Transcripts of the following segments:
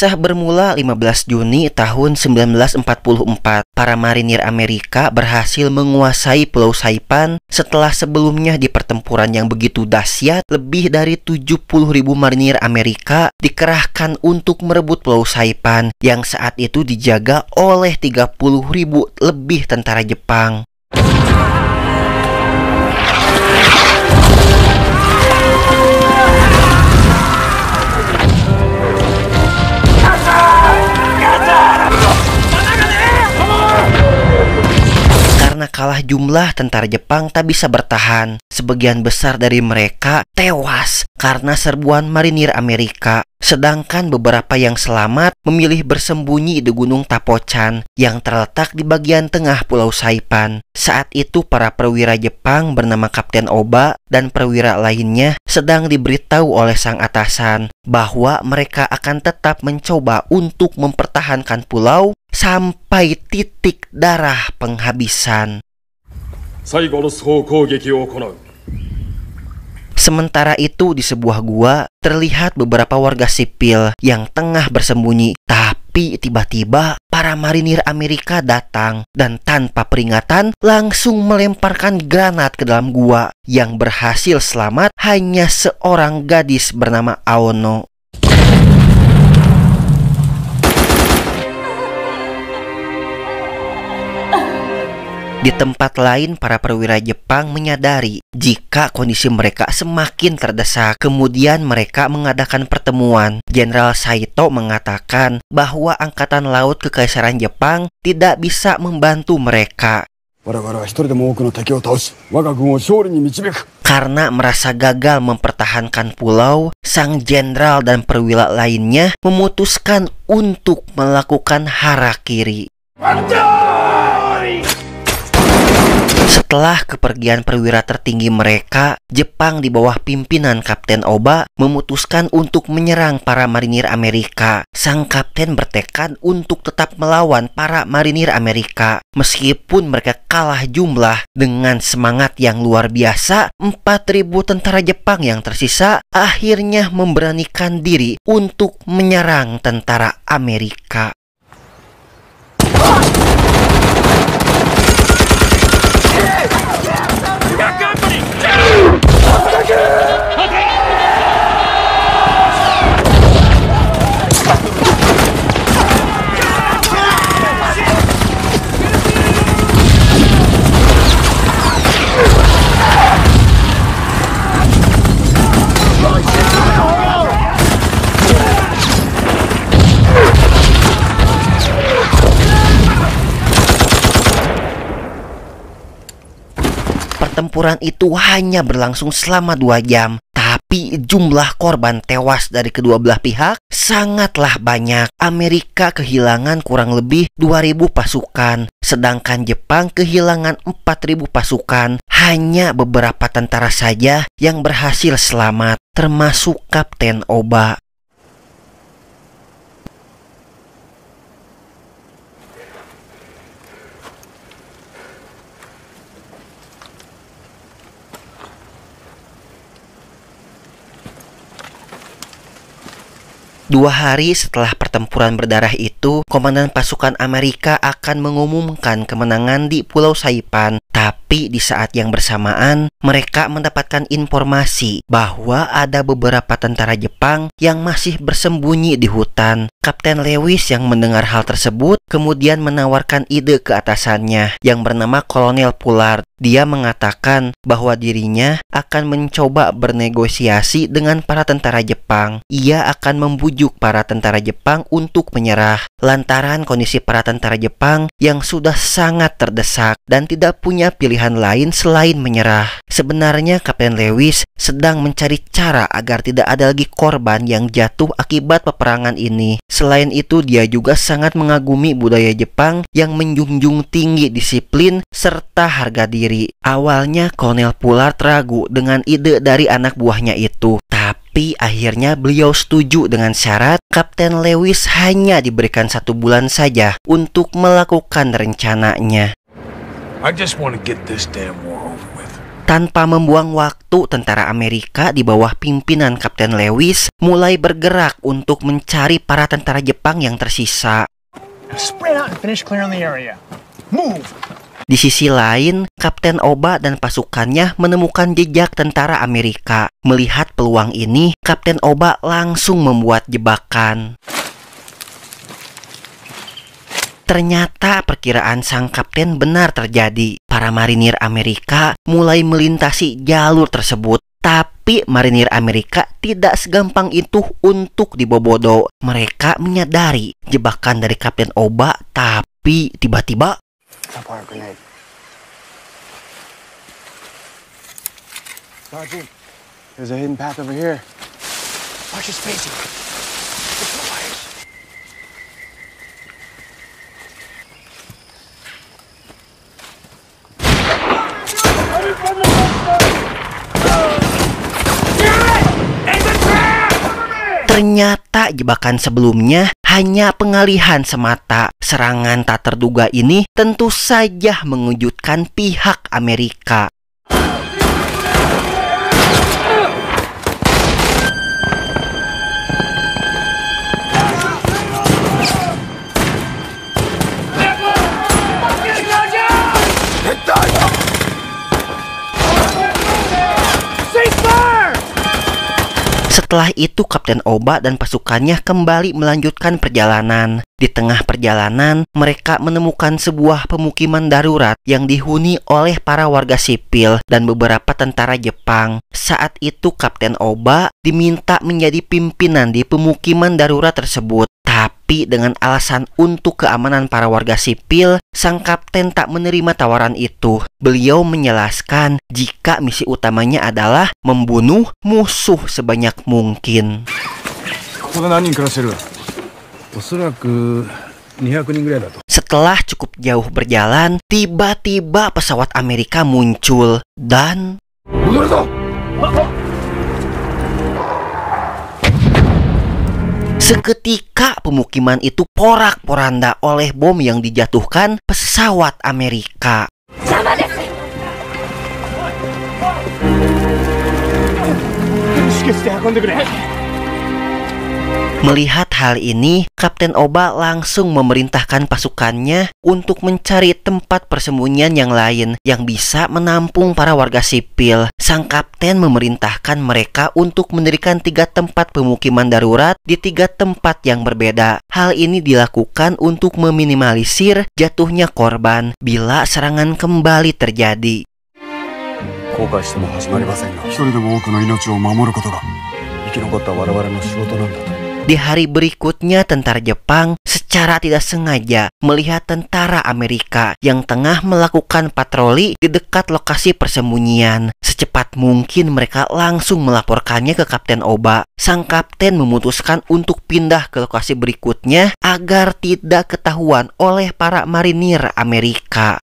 Kisah bermula 15 Juni tahun 1944. Para marinir Amerika berhasil menguasai Pulau Saipan setelah sebelumnya di pertempuran yang begitu dahsyat, lebih dari 70.000 marinir Amerika dikerahkan untuk merebut Pulau Saipan yang saat itu dijaga oleh 30.000 lebih tentara Jepang. Karena kalah jumlah, tentara Jepang tak bisa bertahan. Sebagian besar dari mereka tewas karena serbuan marinir Amerika. Sedangkan beberapa yang selamat memilih bersembunyi di Gunung Tapocan yang terletak di bagian tengah Pulau Saipan. Saat itu para perwira Jepang bernama Kapten Oba dan perwira lainnya sedang diberitahu oleh sang atasan bahwa mereka akan tetap mencoba untuk mempertahankan pulau sampai titik darah penghabisan. Sementara itu di sebuah gua terlihat beberapa warga sipil yang tengah bersembunyi. Tapi tiba-tiba para marinir Amerika datang dan tanpa peringatan langsung melemparkan granat ke dalam gua. Yang berhasil selamat hanya seorang gadis bernama Aono. Di tempat lain, para perwira Jepang menyadari jika kondisi mereka semakin terdesak. Kemudian mereka mengadakan pertemuan. Jenderal Saito mengatakan bahwa Angkatan Laut Kekaisaran Jepang tidak bisa membantu mereka karena merasa gagal mempertahankan pulau. Sang jenderal dan perwira lainnya memutuskan untuk melakukan harakiri. Setelah kepergian perwira tertinggi mereka, Jepang di bawah pimpinan Kapten Oba memutuskan untuk menyerang para marinir Amerika. Sang kapten bertekad untuk tetap melawan para marinir Amerika. Meskipun mereka kalah jumlah, dengan semangat yang luar biasa, 4.000 tentara Jepang yang tersisa akhirnya memberanikan diri untuk menyerang tentara Amerika. Pertempuran itu hanya berlangsung selama 2 jam, tapi jumlah korban tewas dari kedua belah pihak sangatlah banyak. Amerika kehilangan kurang lebih 2.000 pasukan, sedangkan Jepang kehilangan 4.000 pasukan. Hanya beberapa tentara saja yang berhasil selamat, termasuk Kapten Oba. Dua hari setelah pertempuran berdarah itu, komandan pasukan Amerika akan mengumumkan kemenangan di Pulau Saipan. Tapi di saat yang bersamaan, mereka mendapatkan informasi bahwa ada beberapa tentara Jepang yang masih bersembunyi di hutan. Kapten Lewis yang mendengar hal tersebut kemudian menawarkan ide ke atasannya yang bernama Kolonel Pollard. Dia mengatakan bahwa dirinya akan mencoba bernegosiasi dengan para tentara Jepang. Ia akan membujuk para tentara Jepang untuk menyerah lantaran kondisi para tentara Jepang yang sudah sangat terdesak dan tidak punya pilihan lain selain menyerah. Sebenarnya Kapten Lewis sedang mencari cara agar tidak ada lagi korban yang jatuh akibat peperangan ini. Selain itu, dia juga sangat mengagumi budaya Jepang yang menjunjung tinggi disiplin serta harga diri. Awalnya Kolonel Pollard ragu dengan ide dari anak buahnya itu, tapi akhirnya beliau setuju dengan syarat Kapten Lewis hanya diberikan 1 bulan saja untuk melakukan rencananya. I just want to get this damn war over with. Tanpa membuang waktu, tentara Amerika di bawah pimpinan Kapten Lewis mulai bergerak untuk mencari para tentara Jepang yang tersisa. Di sisi lain, Kapten Oba dan pasukannya menemukan jejak tentara Amerika. Melihat peluang ini, Kapten Oba langsung membuat jebakan. Ternyata perkiraan sang kapten benar terjadi. Para marinir Amerika mulai melintasi jalur tersebut. Tapi marinir Amerika tidak segampang itu untuk dibobodo. Mereka menyadari jebakan dari Kapten Oba, tapi tiba-tiba Sergeant, there's a hidden path over here. Watch your spacing. Ternyata jebakan sebelumnya hanya pengalihan semata. Serangan tak terduga ini tentu saja mengejutkan pihak Amerika. Setelah itu Kapten Oba dan pasukannya kembali melanjutkan perjalanan. Di tengah perjalanan, mereka menemukan sebuah pemukiman darurat yang dihuni oleh para warga sipil dan beberapa tentara Jepang. Saat itu Kapten Oba diminta menjadi pimpinan di pemukiman darurat tersebut. Tapi dengan alasan untuk keamanan para warga sipil, sang kapten tak menerima tawaran itu. Beliau menjelaskan jika misi utamanya adalah membunuh musuh sebanyak mungkin. Setelah cukup jauh berjalan, tiba-tiba pesawat Amerika muncul dan seketika pemukiman itu porak-poranda oleh bom yang dijatuhkan pesawat Amerika. Melihat hal ini, Kapten Oba langsung memerintahkan pasukannya untuk mencari tempat persembunyian yang lain yang bisa menampung para warga sipil. Sang kapten memerintahkan mereka untuk mendirikan 3 tempat pemukiman darurat di 3 tempat yang berbeda. Hal ini dilakukan untuk meminimalisir jatuhnya korban bila serangan kembali terjadi. Di hari berikutnya, tentara Jepang secara tidak sengaja melihat tentara Amerika yang tengah melakukan patroli di dekat lokasi persembunyian. Secepat mungkin mereka langsung melaporkannya ke Kapten Oba. Sang kapten memutuskan untuk pindah ke lokasi berikutnya agar tidak ketahuan oleh para marinir Amerika.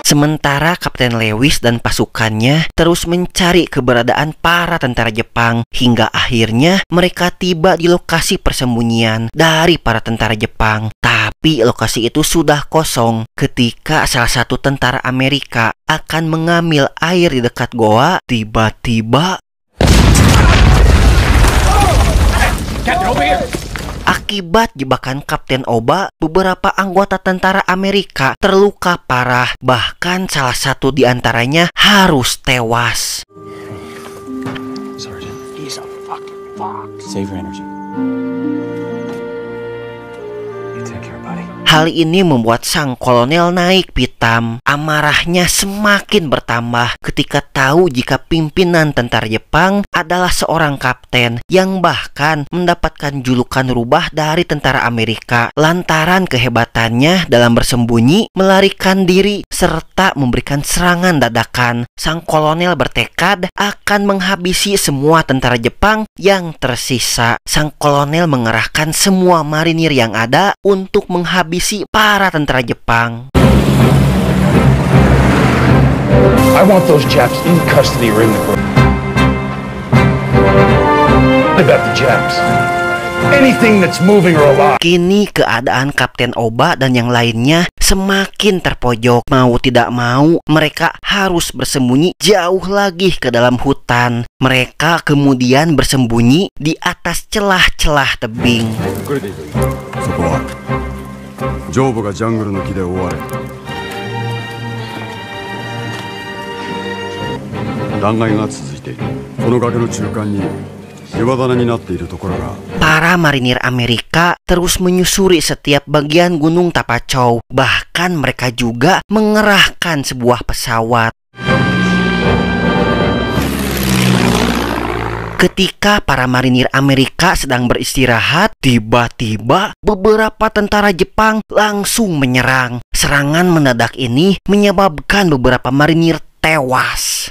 Sementara Kapten Lewis dan pasukannya terus mencari keberadaan para tentara Jepang hingga akhirnya mereka tiba di lokasi persembunyian dari para tentara Jepang. Tapi lokasi itu sudah kosong ketika salah satu tentara Amerika akan mengambil air di dekat goa. Tiba-tiba akibat jebakan Kapten Oba, beberapa anggota tentara Amerika terluka parah. Bahkan salah satu di antaranya harus tewas. Sergeant, he's a fucking fox. Save your energy. You take care, buddy. Hal ini membuat sang kolonel naik pitam. Amarahnya semakin bertambah ketika tahu jika pimpinan tentara Jepang adalah seorang kapten yang bahkan mendapatkan julukan rubah dari tentara Amerika lantaran kehebatannya dalam bersembunyi, melarikan diri, serta memberikan serangan dadakan. Sang kolonel bertekad akan menghabisi semua tentara Jepang yang tersisa. Sang kolonel mengerahkan semua marinir yang ada untuk menghabisi para tentara Jepang. I want those Japs in custody or in the court. What about the Japs? anything that's moving or alive. Kini keadaan Kapten Oba dan yang lainnya semakin terpojok. Mau tidak mau, mereka harus bersembunyi jauh lagi ke dalam hutan. Mereka kemudian bersembunyi di atas celah-celah tebing. そこは上部がジャングルの木で覆われ、断崖が続いている。その崖の中間に岩棚になっているところが。 Para marinir Amerika terus menyusuri setiap bagian Gunung Tapachau. Bahkan mereka juga mengerahkan sebuah pesawat. Ketika para marinir Amerika sedang beristirahat, tiba-tiba beberapa tentara Jepang langsung menyerang. Serangan mendadak ini menyebabkan beberapa marinir tewas.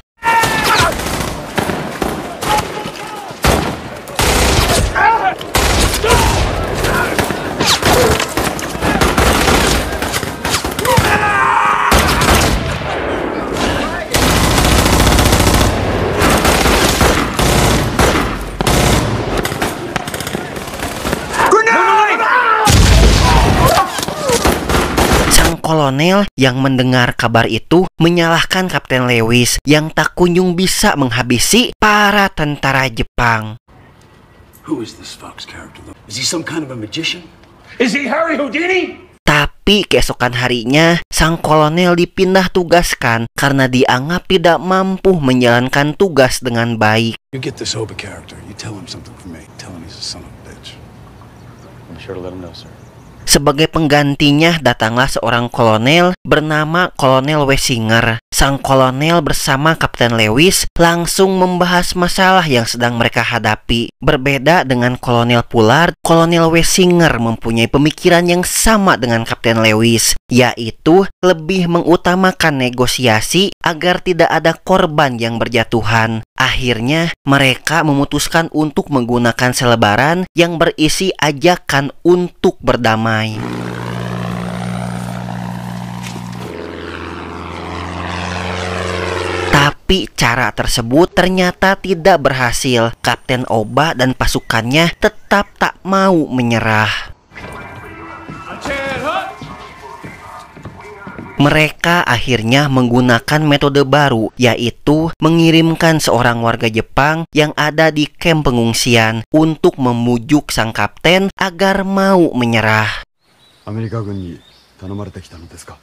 Kolonel yang mendengar kabar itu menyalahkan Kapten Lewis yang tak kunjung bisa menghabisi para tentara Jepang. Who is this Fox character? Is he some kind of a magician? Is he Harry Houdini? Tapi keesokan harinya, sang kolonel dipindah tugaskan karena dianggap tidak mampu menjalankan tugas dengan baik. You get this Oba character. You tell him something for me. Tell him he's a son of a bitch. I'm sure to let him know, sir. Sebagai penggantinya datanglah seorang kolonel bernama Kolonel Wessinger. Sang kolonel bersama Kapten Lewis langsung membahas masalah yang sedang mereka hadapi. Berbeda dengan Kolonel Pollard, Kolonel Wessinger mempunyai pemikiran yang sama dengan Kapten Lewis, yaitu lebih mengutamakan negosiasi agar tidak ada korban yang berjatuhan. Akhirnya, mereka memutuskan untuk menggunakan selebaran yang berisi ajakan untuk berdamai. Tapi cara tersebut ternyata tidak berhasil. Kapten Oba dan pasukannya tetap tak mau menyerah. Mereka akhirnya menggunakan metode baru, yaitu mengirimkan seorang warga Jepang yang ada di kamp pengungsian untuk memujuk sang kapten agar mau menyerah. アメリカ軍に頼まれてきたのですか。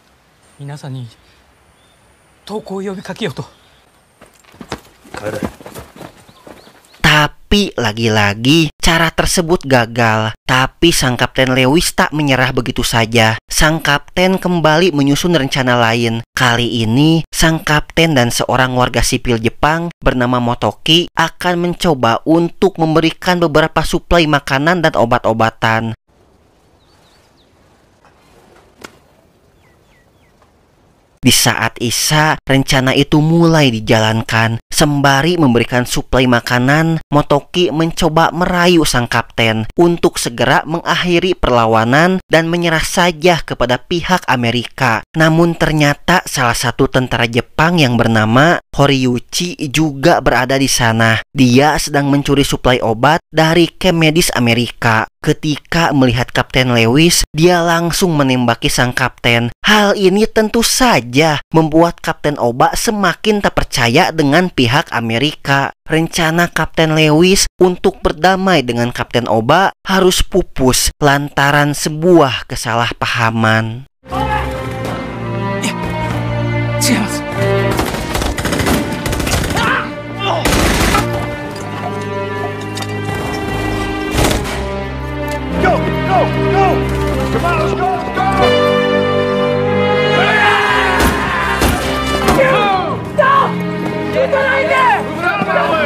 皆さんに投降を呼びかけようと。 Tapi lagi-lagi cara tersebut gagal. Tapi sang Kapten Lewis tak menyerah begitu saja. Sang kapten kembali menyusun rencana lain. Kali ini sang kapten dan seorang warga sipil Jepang bernama Motoki akan mencoba untuk memberikan beberapa suplai makanan dan obat-obatan. Di saat Isya, rencana itu mulai dijalankan. Sembari memberikan suplai makanan, Motoki mencoba merayu sang kapten untuk segera mengakhiri perlawanan dan menyerah saja kepada pihak Amerika. Namun ternyata salah satu tentara Jepang yang bernama Horiyuchi juga berada di sana. Dia sedang mencuri suplai obat dari kamp medis Amerika. Ketika melihat Kapten Lewis, dia langsung menembaki sang kapten. Hal ini tentu saja membuat Kapten Oba semakin tak percaya dengan pihak Amerika. Rencana Kapten Lewis untuk berdamai dengan Kapten Oba harus pupus lantaran sebuah kesalahpahaman. Go! Go! Go! Come on, let's go! Let's go! Stop! Keep an eye there! Move out of my way!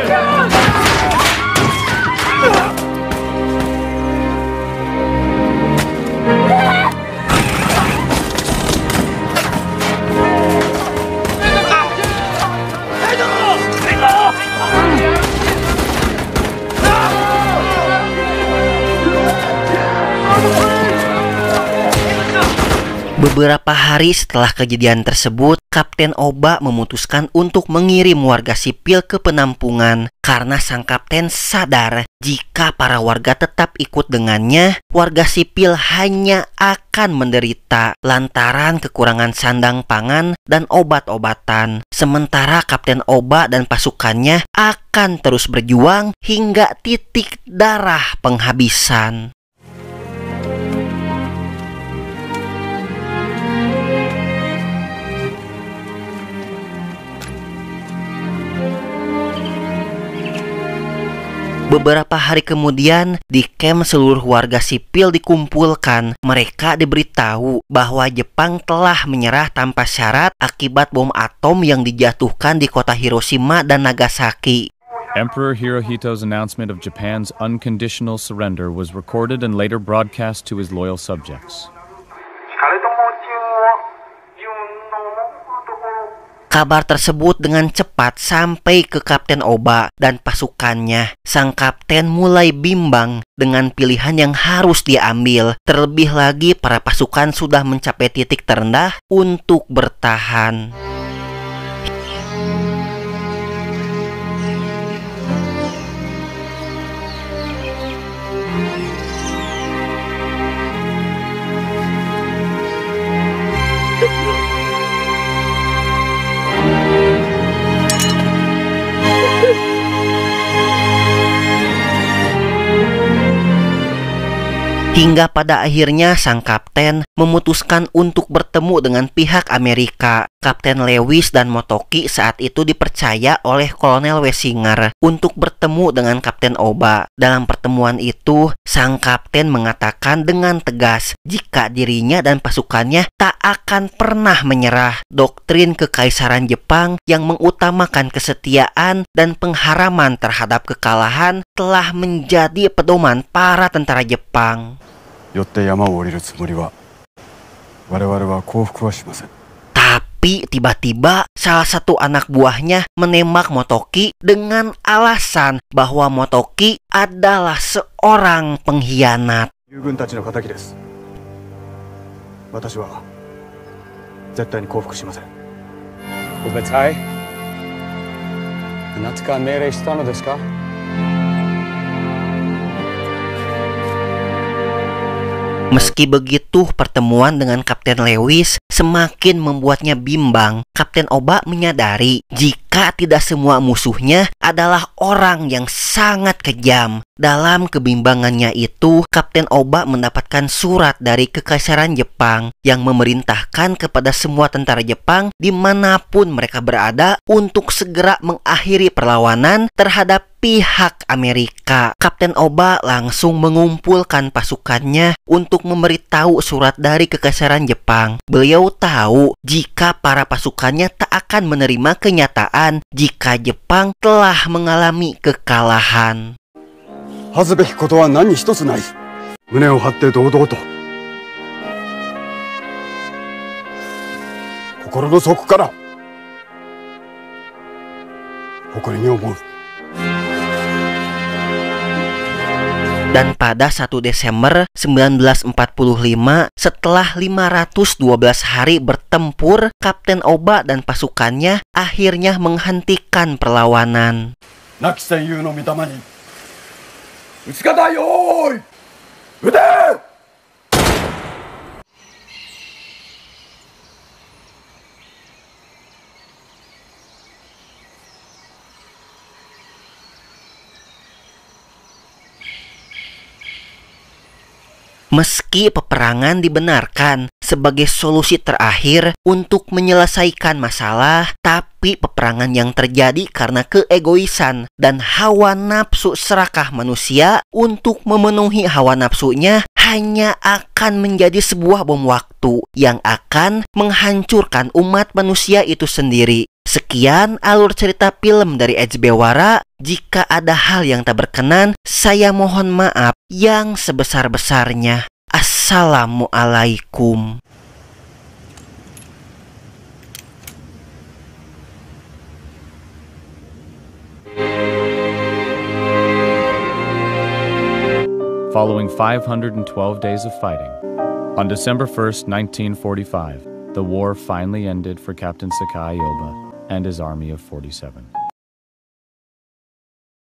Beberapa hari setelah kejadian tersebut, Kapten Oba memutuskan untuk mengirim warga sipil ke penampungan karena sang kapten sadar jika para warga tetap ikut dengannya, warga sipil hanya akan menderita lantaran kekurangan sandang pangan dan obat-obatan. Sementara Kapten Oba dan pasukannya akan terus berjuang hingga titik darah penghabisan. Beberapa hari kemudian, di camp seluruh warga sipil dikumpulkan. Mereka diberitahu bahwa Jepang telah menyerah tanpa syarat akibat bom atom yang dijatuhkan di kota Hiroshima dan Nagasaki. Emperor Hirohito's announcement of Japan's unconditional surrender was recorded and later broadcast to his loyal subjects. Kabar tersebut dengan cepat sampai ke Kapten Oba dan pasukannya. Sang kapten mulai bimbang dengan pilihan yang harus diambil. Terlebih lagi para pasukan sudah mencapai titik terendah untuk bertahan. Hingga pada akhirnya sang kapten memutuskan untuk bertemu dengan pihak Amerika. Kapten Lewis dan Motoki saat itu dipercaya oleh Kolonel Wessinger untuk bertemu dengan Kapten Oba. Dalam pertemuan itu, sang kapten mengatakan dengan tegas jika dirinya dan pasukannya tak akan pernah menyerah. Doktrin kekaisaran Jepang yang mengutamakan kesetiaan dan pengharaman terhadap kekalahan telah menjadi pedoman para tentara Jepang. よって山を降りるつもりは我々は降伏はしません。 Tapi tiba-tiba salah satu anak buahnya menembak Motoki dengan alasan bahwa Motoki adalah seorang pengkhianat. 友軍たちの敵です。私は絶対に降伏しません。ご別拝。あなたが命令したのですか? Meski begitu, pertemuan dengan Kapten Lewis semakin membuatnya bimbang. Kapten Oba menyadari jika tidak semua musuhnya adalah orang yang sangat kejam. Dalam kebimbangannya itu, Kapten Oba mendapatkan surat dari Kekaisaran Jepang yang memerintahkan kepada semua tentara Jepang dimanapun mereka berada untuk segera mengakhiri perlawanan terhadap pihak Amerika. Kapten Oba langsung mengumpulkan pasukannya untuk memberitahu surat dari Kekaisaran Jepang. Beliau tahu jika para pasukannya tak akan menerima kenyataan jika Jepang telah mengalami kekalahan. 恥ずべきことは何一つない。胸を張って堂々と。心の底から誇りに思う。 Dan pada 1 Desember 1945, setelah 512 hari bertempur, Kapten Oba dan pasukannya akhirnya menghentikan perlawanan. 亡き戦友の御霊に撃ち方よーい撃て！ Meski peperangan dibenarkan sebagai solusi terakhir untuk menyelesaikan masalah, tapi peperangan yang terjadi karena keegoisan dan hawa nafsu serakah manusia untuk memenuhi hawa nafsunya hanya akan menjadi sebuah bom waktu yang akan menghancurkan umat manusia itu sendiri. Sekian alur cerita film dari HB Wara. Jika ada hal yang tak berkenan, saya mohon maaf yang sebesar-besarnya. Assalamualaikum. Following 512 days of fighting, On December 1st, 1945, the war finally ended for Captain Sakai Oba and his army of 47.